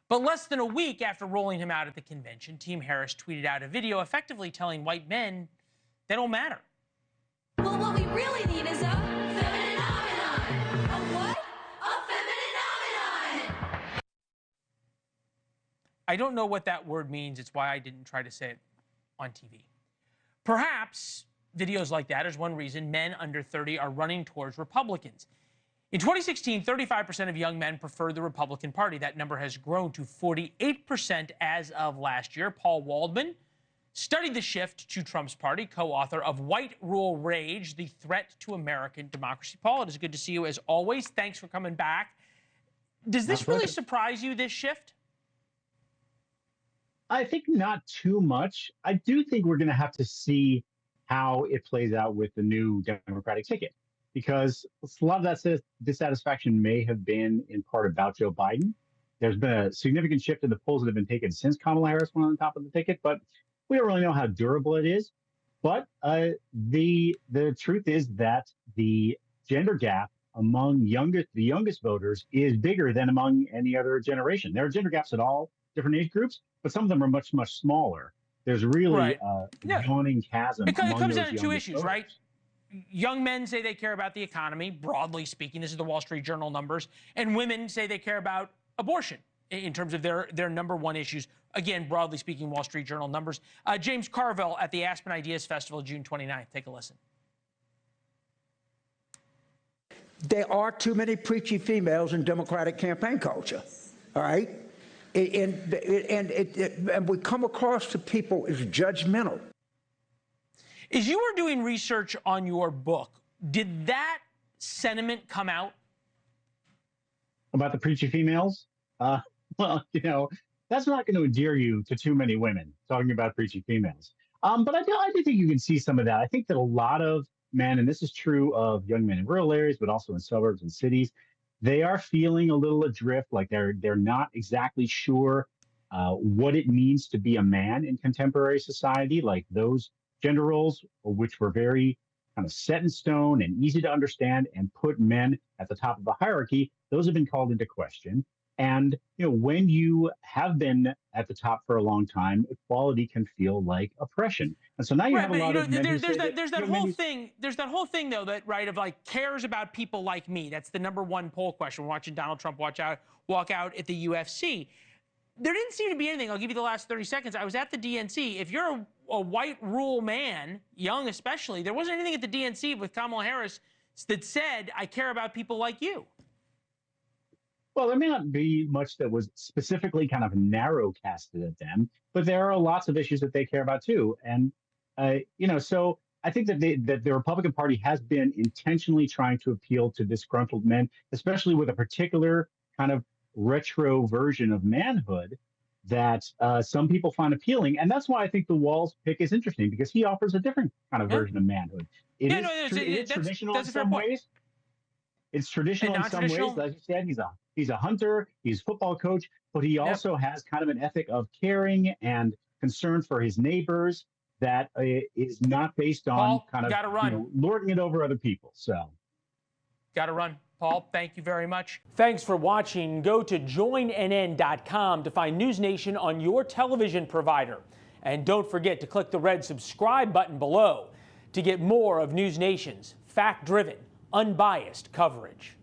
But less than a week after rolling him out at the convention, Team Harris tweeted out a video effectively telling white men they don't matter. Well, what we really need is a feminine nominee. A what? A feminine nominee. I don't know what that word means. It's why I didn't try to say it on TV. Perhaps videos like that is one reason men under 30 are running towards Republicans. In 2016, 35% of young men preferred the Republican Party. That number has grown to 48% as of last year. Paul Waldman studied the shift to Trump's party, co-author of White Rule Rage, The Threat to American Democracy. Paul, it is good to see you as always. Thanks for coming back. Does this really surprise you, this shift? I think not too much. I do think we're going to have to see how it plays out with the new Democratic ticket, because a lot of that dissatisfaction may have been in part about Joe Biden. There's been a significant shift in the polls that have been taken since Kamala Harris went on top of the ticket, but we don't really know how durable it is. But the truth is that the gender gap among the youngest voters is bigger than among any other generation. There are gender gaps at all different age groups, but some of them are much, much smaller. There's really a yawning chasm. It comes down to two issues, voters. Right? Young men say they care about the economy, broadly speaking. This is the Wall Street Journal numbers. And women say they care about abortion in terms of their number one issues. Again, broadly speaking, Wall Street Journal numbers. James Carville at the Aspen Ideas Festival, June 29th. Take a listen. There are too many preachy females in Democratic campaign culture, all right? And we come across to people as judgmental. As you were doing research on your book, did that sentiment come out? About the preachy females? Well, you know, that's not going to endear you to too many women, talking about preachy females. But I do think you can see some of that. I think that a lot of men, and this is true of young men in rural areas, but also in suburbs and cities, they are feeling a little adrift, like they're not exactly sure what it means to be a man in contemporary society, like those gender roles, which were very kind of set in stone and easy to understand and put men at the top of the hierarchy. Those have been called into question. And, you know, when you have been at the top for a long time, equality can feel like oppression. And so now you have a lot of men who say there's that whole thing, though, that, right, of like cares about people like me. That's the number one poll question. We're watching Donald Trump walk out at the UFC. There didn't seem to be anything. I'll give you the last 30 seconds. I was at the DNC. If you're a white rural man, young especially, there wasn't anything at the DNC with Kamala Harris that said, I care about people like you. Well, there may not be much that was specifically kind of narrow casted at them, but there are lots of issues that they care about too. And, you know, so I think that the Republican Party has been intentionally trying to appeal to disgruntled men, especially with a particular kind of retro version of manhood that some people find appealing. And that's why I think the Walz pick is interesting, because he offers a different kind of version of manhood. It is traditional in some ways. It's traditional in some ways. Like you said, he's a hunter, he's a football coach, but he also has kind of an ethic of caring and concern for his neighbors that is not based on lording it over other people. So, got to run. Paul, thank you very much. Thanks for watching. Go to joinnn.com to find NewsNation on your television provider. And don't forget to click the red subscribe button below to get more of NewsNation's fact-driven, unbiased coverage.